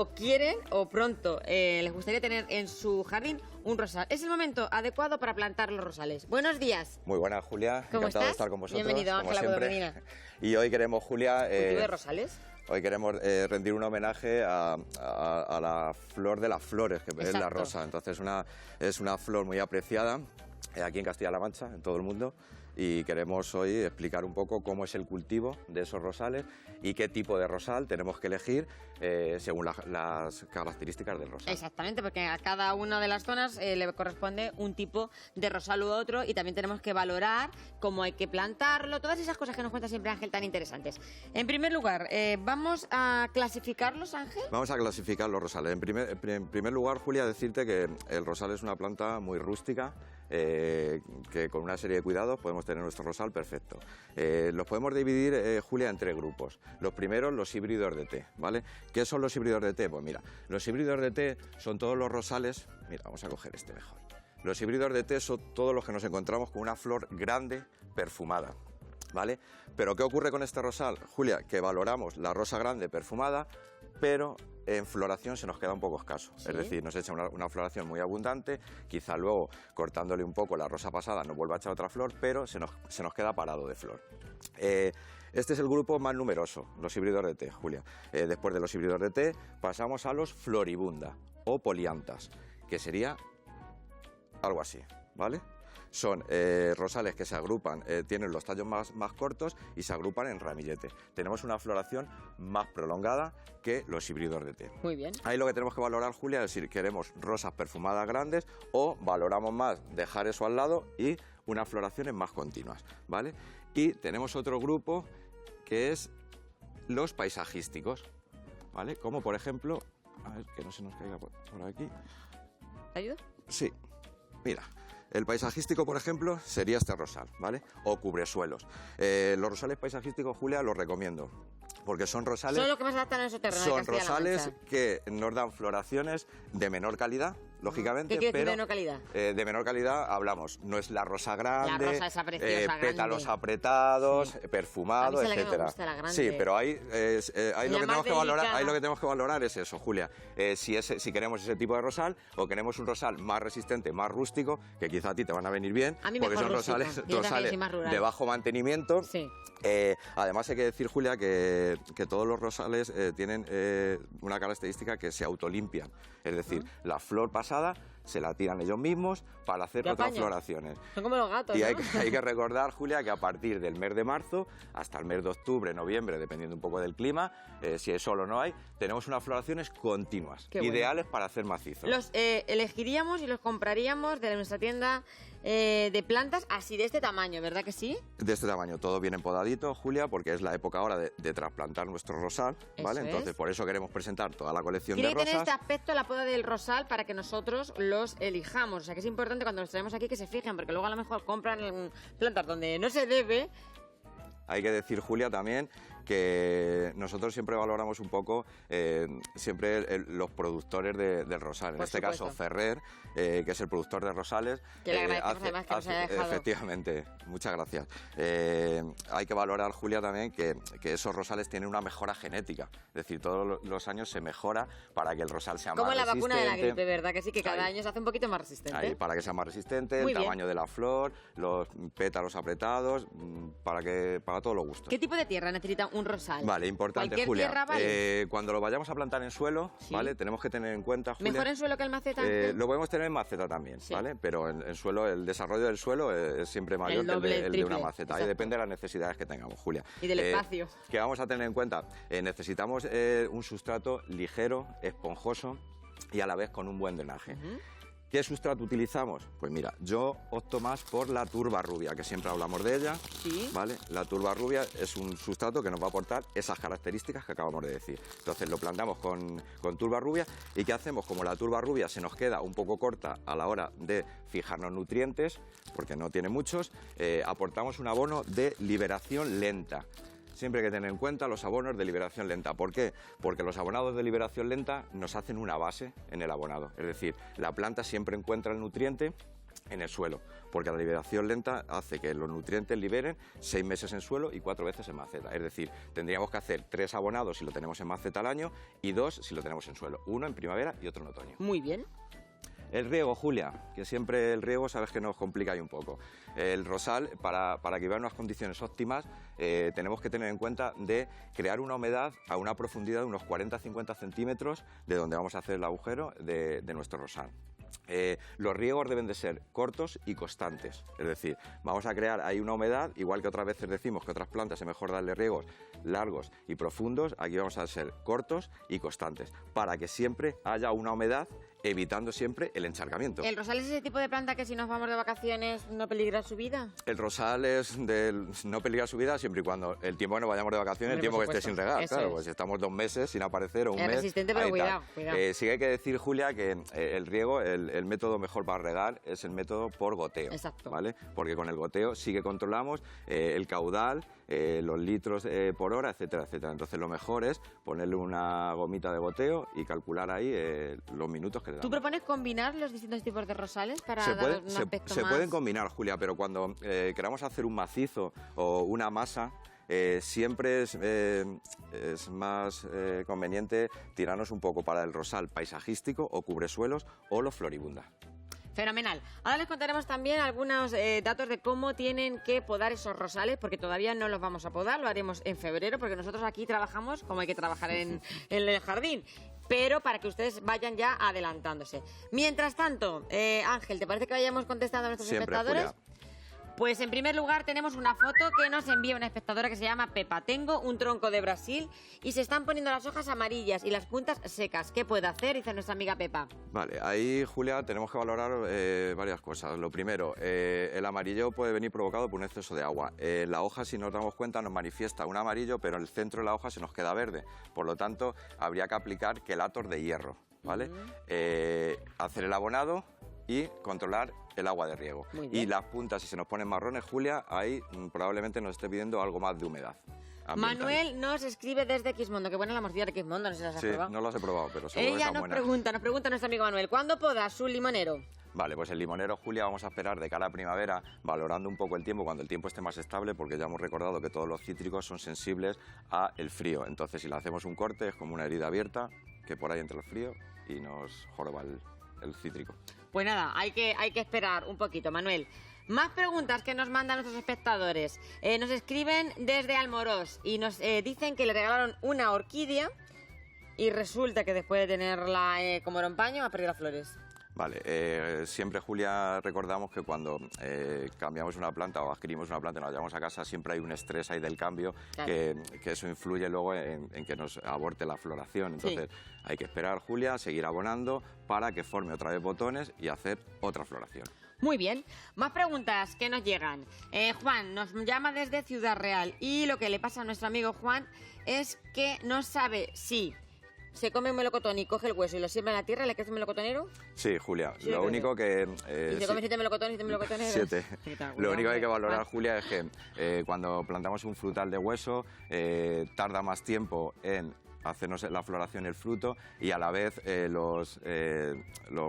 o quieren o pronto les gustaría tener en su jardín un rosal. Es el momento adecuado para plantar los rosales. Buenos días. Muy buenas, Julia. ¿Cómo Encantado estás? de estar con vosotros. Bienvenido, como Ángela siempre. Bodemina. Y hoy queremos, Julia, ¿Cultivo de rosales? hoy queremos rendir un homenaje a la flor de las flores, que es la rosa. Entonces es una flor muy apreciada aquí en Castilla-La Mancha, en todo el mundo, y queremos hoy explicar un poco cómo es el cultivo de esos rosales y qué tipo de rosal tenemos que elegir según las características del rosal. Exactamente, porque a cada una de las zonas le corresponde un tipo de rosal u otro, y también tenemos que valorar cómo hay que plantarlo, todas esas cosas que nos cuenta siempre Ángel tan interesantes. En primer lugar, ¿vamos a clasificarlos, Ángel? Vamos a clasificar los rosales. En primer lugar, Julia, decirte que el rosal es una planta muy rústica, que con una serie de cuidados podemos tener nuestro rosal perfecto. Los podemos dividir, Julia, en tres grupos. Los primeros, los híbridos de té, ¿vale? ¿Qué son los híbridos de té? Pues mira, los híbridos de té son todos los rosales... Mira, vamos a coger este mejor. Los híbridos de té son todos los que nos encontramos con una flor grande, perfumada, ¿vale? Pero ¿qué ocurre con este rosal, Julia? Que valoramos la rosa grande, perfumada, pero en floración se nos queda un poco escaso. ¿Sí? Es decir, nos echa una floración muy abundante, quizá luego cortándole un poco la rosa pasada nos vuelva a echar otra flor, pero se nos queda parado de flor. Este es el grupo más numeroso, los híbridos de té, Julia. Después de los híbridos de té pasamos a los floribunda o poliantas, que sería algo así, ¿vale? Son rosales que se agrupan, tienen los tallos más cortos y se agrupan en ramillete. Tenemos una floración más prolongada que los híbridos de té. Muy bien. Ahí lo que tenemos que valorar, Julia, es si queremos rosas perfumadas grandes o valoramos más dejar eso al lado y unas floraciones más continuas, ¿vale? Y tenemos otro grupo que es los paisajísticos, ¿vale? Como por ejemplo, a ver que no se nos caiga por aquí. ¿Te ayudo? Sí, mira. El paisajístico, por ejemplo, sería este rosal, ¿vale? O cubresuelos. Los rosales paisajísticos, Julia, los recomiendo, porque son rosales... Son los que más adaptan a nuestro terreno. Son rosales que nos dan floraciones de menor calidad, lógicamente. ¿Qué quiere decir pero, de menor calidad? De menor calidad hablamos, no es la rosa grande, la rosa esa preciosa, pétalos grande, apretados, sí, perfumado, a mí es la que me etcétera. gusta, la grande. Sí, pero ahí lo que tenemos que valorar, delicada. ahí lo que tenemos que valorar es eso, Julia. Si queremos ese tipo de rosal o queremos un rosal más resistente, más rústico, que quizá a ti te van a venir bien, a mí porque son rústico. rosales de bajo mantenimiento. Sí. Además hay que decir, Julia, que todos los rosales tienen una característica que se autolimpian. Es decir, la flor pasada se la tiran ellos mismos para hacer otras floraciones. Son como los gatos, y ¿no? hay que recordar, Julia, que a partir del mes de marzo hasta el mes de octubre, noviembre, dependiendo un poco del clima, si es sol o no hay, tenemos unas floraciones continuas, ideales para hacer macizos. Los elegiríamos y los compraríamos de nuestra tienda de plantas así de este tamaño, ¿verdad que sí? De este tamaño, todo bien empodadito, Julia, porque es la época ahora de trasplantar nuestro rosal, ¿vale? Entonces, por eso queremos presentar toda la colección de rosas. Tiene que tener este aspecto la poda del rosal para que nosotros los elijamos. O sea, que es importante cuando los traemos aquí que se fijen, porque luego a lo mejor compran plantas donde no se debe. Hay que decir, Julia, también que nosotros siempre valoramos un poco los productores del rosal. En este caso, Ferrer, que es el productor de rosales. Que le agradecemos además que nos haya dejado. Efectivamente, muchas gracias. Hay que valorar, Julia, también que esos rosales tienen una mejora genética. Es decir, todos los años se mejora para que el rosal sea más resistente. Como la vacuna de la gripe, ¿verdad? Que sí, que cada año se hace un poquito más resistente. Para que sea más resistente, el tamaño de la flor, los pétalos apretados, para todos los gustos. ¿Qué tipo de tierra necesita un rosal? Vale, importante, ¿Cualquier Julia. Tierra vale? Cuando lo vayamos a plantar en suelo, ¿vale? Tenemos que tener en cuenta, Julia... ¿Mejor en suelo que en maceta? Lo podemos tener en maceta también, ¿vale? Pero en suelo, el desarrollo del suelo es siempre mayor que el de una maceta. Ahí depende de las necesidades que tengamos, Julia. Y del espacio. ¿Qué vamos a tener en cuenta? Necesitamos un sustrato ligero, esponjoso y a la vez con un buen drenaje. ¿Qué sustrato utilizamos? Pues mira, yo opto más por la turba rubia, que siempre hablamos de ella, ¿vale? La turba rubia es un sustrato que nos va a aportar esas características que acabamos de decir. Entonces lo plantamos con turba rubia y ¿qué hacemos? Como la turba rubia se nos queda un poco corta a la hora de fijarnos nutrientes, porque no tiene muchos, aportamos un abono de liberación lenta. Siempre hay que tener en cuenta los abonos de liberación lenta. ¿Por qué? Porque los abonados de liberación lenta nos hacen una base en el abonado. Es decir, la planta siempre encuentra el nutriente en el suelo, porque la liberación lenta hace que los nutrientes liberen 6 meses en suelo y 4 veces en maceta. Es decir, tendríamos que hacer 3 abonados si lo tenemos en maceta al año y 2 si lo tenemos en suelo, uno en primavera y otro en otoño. Muy bien. El riego, Julia, que siempre el riego sabes que nos complica ahí un poco. El rosal, para que vea unas condiciones óptimas, tenemos que tener en cuenta de crear una humedad a una profundidad de unos 40-50 centímetros de donde vamos a hacer el agujero de nuestro rosal. Los riegos deben de ser cortos y constantes, es decir, vamos a crear ahí una humedad, igual que otras veces decimos que otras plantas es mejor darle riegos largos y profundos, aquí vamos a ser cortos y constantes, para que siempre haya una humedad, evitando siempre el encharcamiento. ¿El rosal es ese tipo de planta que si nos vamos de vacaciones no peligra su vida? El rosal es no peligra su vida siempre y cuando el tiempo que nos vayamos de vacaciones, el tiempo que esté sin regar. Claro, pues si estamos 2 meses sin aparecer o un mes... Es resistente, pero cuidado. Sí que hay que decir, Julia, que el riego, el método mejor para regar es el método por goteo. Exacto. ¿Vale? Porque con el goteo sí que controlamos el caudal, los litros por hora, etcétera, etcétera. Entonces lo mejor es ponerle una gomita de goteo y calcular ahí los minutos que le damos. ¿Tú propones combinar los distintos tipos de rosales para dar un aspecto más...? Se pueden combinar, Julia, pero cuando queramos hacer un macizo o una masa, siempre es más conveniente tirarnos un poco para el rosal paisajístico o cubresuelos o los floribunda. Fenomenal. Ahora les contaremos también algunos datos de cómo tienen que podar esos rosales, porque todavía no los vamos a podar, lo haremos en febrero, porque nosotros aquí trabajamos como hay que trabajar en el jardín, pero para que ustedes vayan ya adelantándose. Mientras tanto, Ángel, ¿te parece que vayamos contestando a nuestros espectadores? Julia. Pues en primer lugar tenemos una foto que nos envía una espectadora que se llama Pepa. Tengo un tronco de Brasil y se están poniendo las hojas amarillas y las puntas secas. ¿Qué puede hacer? Dice nuestra amiga Pepa. Vale, ahí, Julia, tenemos que valorar varias cosas. Lo primero, el amarillo puede venir provocado por un exceso de agua. La hoja, si nos damos cuenta, nos manifiesta un amarillo, pero el centro de la hoja se nos queda verde. Por lo tanto, habría que aplicar quelator de hierro, ¿vale? Hacer el abonado y controlar el agua de riego. Y las puntas, si se nos ponen marrones, Julia, ahí probablemente nos esté pidiendo algo más de humedad ambiental. Manuel nos escribe desde Quismondo. Qué buena la morcilla de Quismondo, no sé si las has probado. Sí, no las he probado, pero seguro que Ella están buenas. nos pregunta nuestro amigo Manuel, ¿cuándo poda su limonero? Vale, pues el limonero, Julia, vamos a esperar de cara a primavera, valorando un poco el tiempo, cuando el tiempo esté más estable, porque ya hemos recordado que todos los cítricos son sensibles al frío. Entonces, si le hacemos un corte, es como una herida abierta, que por ahí entra el frío y nos joroba el cítrico. Pues nada, hay que esperar un poquito, Manuel. Más preguntas que nos mandan nuestros espectadores. Nos escriben desde Almorós y nos dicen que le regalaron una orquídea y resulta que después de tenerla como empaño ha perdido las flores. Vale, siempre, Julia, recordamos que cuando cambiamos una planta o adquirimos una planta y nos la llevamos a casa, siempre hay un estrés ahí del cambio, claro, que eso influye luego en que nos aborte la floración. Entonces hay que esperar, Julia, seguir abonando para que forme otra vez botones y hacer otra floración. Muy bien. Más preguntas que nos llegan. Juan nos llama desde Ciudad Real y lo que le pasa a nuestro amigo Juan es que no sabe si se come un melocotón y coge el hueso y lo siembra en la tierra, ¿le crece un melocotonero? Sí, Julia. Sí, lo único que... ¿Y se come 7 melocotones y 7 melocotoneros? 7. Lo único que hay que valorar, Julia, es que cuando plantamos un frutal de hueso, tarda más tiempo en hacernos la floración y el fruto, y a la vez los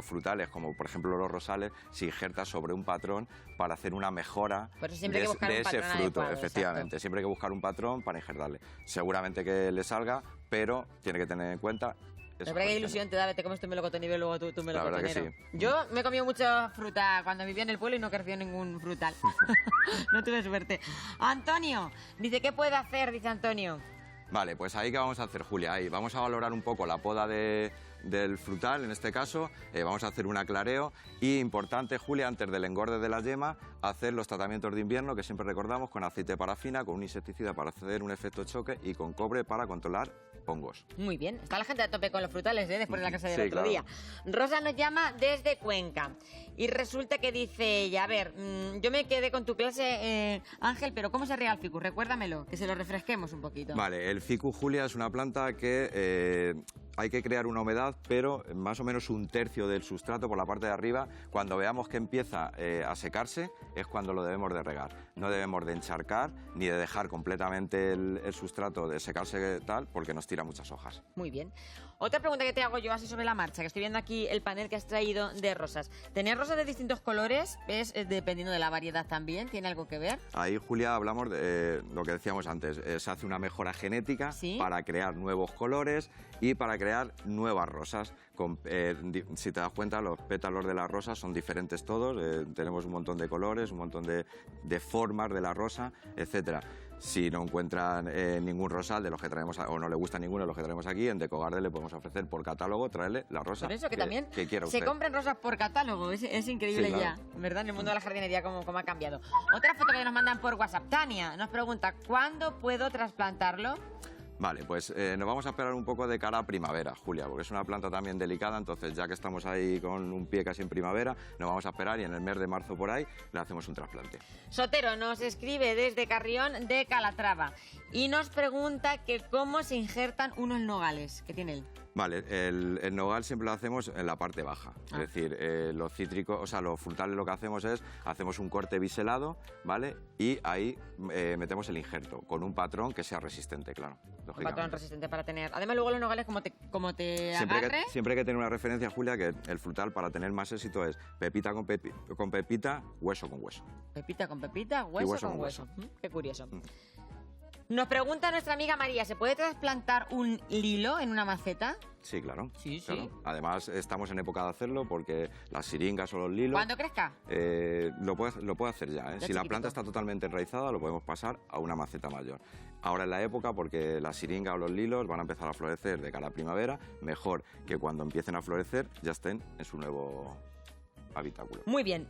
frutales, como por ejemplo los rosales, se injertan sobre un patrón para hacer una mejora de ese fruto. Adecuado, efectivamente, exacto. Siempre hay que buscar un patrón para injertarle. Seguramente que le salga, pero tiene que tener en cuenta... La verdad que ilusión te da, te comes tu melocotón y luego tu melocotonero. La verdad que sí. Yo me he comido mucha fruta cuando vivía en el pueblo y no creció ningún frutal. No tuve suerte. Antonio, dice, ¿qué puede hacer? Dice Antonio. Vale, pues ahí, ¿qué vamos a hacer, Julia? Ahí vamos a valorar un poco la poda del frutal, en este caso. Vamos a hacer un aclareo y, importante, Julia, antes del engorde de la yema, hacer los tratamientos de invierno que siempre recordamos, con aceite de parafina, con un insecticida para hacer un efecto choque y con cobre para controlar hongos. Muy bien, está la gente a tope con los frutales, después de la casa del otro día. Rosa nos llama desde Cuenca y resulta que dice ella, a ver, yo me quedé con tu clase, Ángel, pero ¿cómo se riega el ficus? Recuérdamelo, que se lo refresquemos un poquito. Vale, el ficus, Julia, es una planta que hay que crear una humedad, pero más o menos 1/3 del sustrato por la parte de arriba. Cuando veamos que empieza a secarse, es cuando lo debemos de regar. No debemos de encharcar ni de dejar completamente el sustrato de secarse tal, porque nos tira muchas hojas. Muy bien. Otra pregunta que te hago yo así sobre la marcha, que estoy viendo aquí el panel que has traído de rosas. ¿Tener rosas de distintos colores? ¿Es dependiendo de la variedad también? ¿Tiene algo que ver? Ahí, Julia, hablamos de lo que decíamos antes. Se hace una mejora genética ¿Sí? para crear nuevos colores y para crear nuevas rosas. Si te das cuenta, los pétalos de las rosas son diferentes todos. Tenemos un montón de colores, un montón de formas de la rosa, etcétera. Si no encuentran ningún rosal de los que traemos, o no le gusta ninguno de los que traemos aquí, en Decogarden le podemos ofrecer por catálogo, traerle la rosa Por eso que también que quiera se usted. compran rosas por catálogo, es increíble. Sí, claro. Ya, ¿verdad? En el mundo de la jardinería cómo ha cambiado. Otra foto que nos mandan por WhatsApp. Tania nos pregunta, ¿cuándo puedo trasplantarlo? Vale, pues nos vamos a esperar un poco de cara a primavera, Julia, porque es una planta también delicada, entonces ya que estamos ahí con un pie casi en primavera, nos vamos a esperar y en el mes de marzo por ahí le hacemos un trasplante. Sotero nos escribe desde Carrión de Calatrava y nos pregunta que cómo se injertan unos nogales que tiene él. Vale, el nogal siempre lo hacemos en la parte baja, es decir, los cítricos, o sea, los frutales lo que hacemos es, hacemos un corte biselado, ¿vale? Y ahí metemos el injerto, con un patrón que sea resistente, claro, Un lógicamente. patrón resistente para tener. Además, luego los nogales, como te agarre. Siempre hay que tener una referencia, Julia, que el frutal para tener más éxito es pepita con pepita, hueso con hueso. Pepita con pepita, hueso, hueso con con hueso. hueso. Qué curioso. Nos pregunta nuestra amiga María, ¿se puede trasplantar un lilo en una maceta? Sí, claro. Sí, sí. claro. Además, estamos en época de hacerlo porque las siringas o los lilos... ¿Cuándo crezca? Lo puede hacer ya. Si la chiquitito. planta está totalmente enraizada, lo podemos pasar a una maceta mayor. Ahora es la época porque la siringa o los lilos van a empezar a florecer de cara a primavera. Mejor que cuando empiecen a florecer ya estén en su nuevo habitáculo. Muy bien,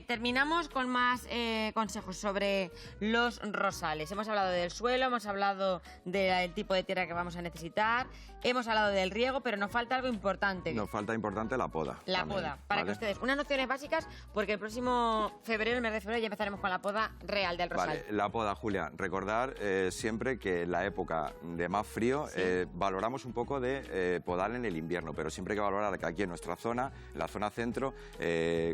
terminamos con más consejos sobre los rosales. Hemos hablado del suelo, hemos hablado del tipo de tierra que vamos a necesitar, hemos hablado del riego, pero nos falta algo importante. Nos falta importante la poda. La también, poda, para ¿vale? que ustedes, unas nociones básicas, porque el próximo febrero, el mes de febrero, ya empezaremos con la poda real del rosal. Vale, la poda, Julia. Recordar siempre que en la época de más frío Sí. valoramos un poco de podar en el invierno, pero siempre hay que valorar que aquí en nuestra zona, en la zona centro,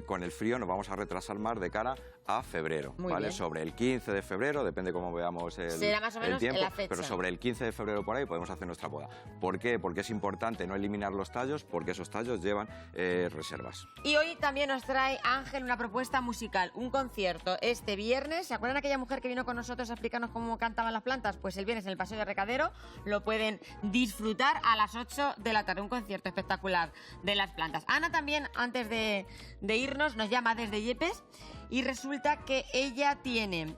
con el frío nos vamos a retrasar más de cara a febrero. Muy ¿vale? bien. Sobre el 15 de febrero, depende cómo veamos Será más o menos el tiempo, la fecha. pero sobre el 15 de febrero por ahí podemos hacer nuestra poda. ¿Por qué? Porque es importante no eliminar los tallos, porque esos tallos llevan reservas. Y hoy también nos trae Ángel una propuesta musical, un concierto este viernes. ¿Se acuerdan aquella mujer que vino con nosotros a explicarnos cómo cantaban las plantas? Pues el viernes en el Paseo de Recadero lo pueden disfrutar a las 8 de la tarde, un concierto espectacular de las plantas. Ana también, antes de irnos, nos llama desde Yepes y resulta que ella tiene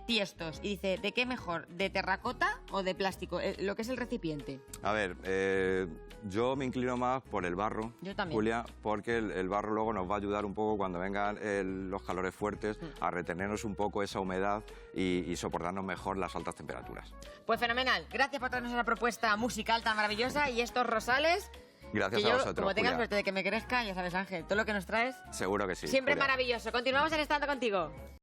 tiestos y dice, ¿de qué mejor? ¿De terracota o de plástico? Lo que es el recipiente. A ver, yo me inclino más por el barro, Yo también. Julia, porque el barro luego nos va a ayudar un poco cuando vengan los calores fuertes a retenernos un poco esa humedad y soportarnos mejor las altas temperaturas. Pues fenomenal. Gracias por traernos esa propuesta musical tan maravillosa y estos rosales. Gracias que a yo, vosotros, como tengas Julia. suerte de que me crezca, ya sabes, Ángel, todo lo que nos traes, Seguro que sí, siempre Julia. maravilloso. Continuamos en Estando Contigo.